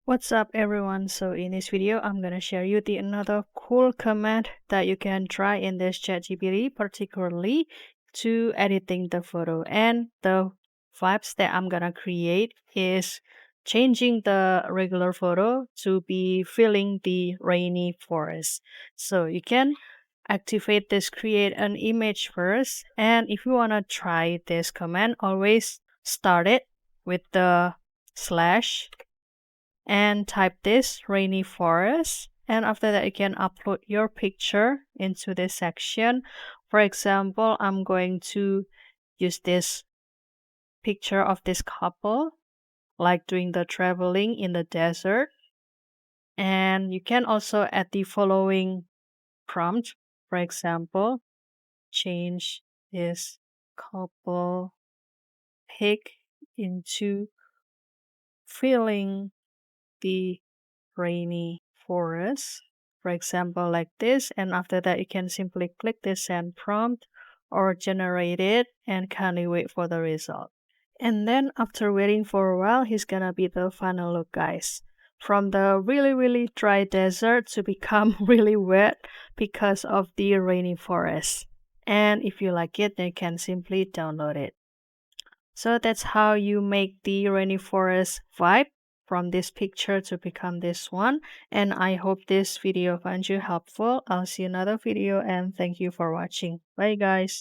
What's up everyone? So in this video, I'm gonna share you the another cool command that you can try in this ChatGPT, particularly to editing the photo. And the vibes that I'm gonna create is changing the regular photo to be feeling the rainy forest. So you can activate this create an image first. And if you wanna try this command, always start it with the slash and type this rainy forest, and after that you can upload your picture into this section. For example, I'm going to use this picture of this couple like doing the traveling in the desert, and you can also add the following prompt. For example, change this couple pic into feeling the rainy forest, for example, like this. And after that, you can simply click this send prompt or generate it and kindly wait for the result. And then after waiting for a while, he's gonna be the final look, guys. From the really dry desert to become really wet because of the rainy forest. And if you like it, then you can simply download it. So that's how you make the rainy forest vibe from this picture to become this one. And I hope this video finds you helpful. I'll see you in another video and thank you for watching. Bye guys.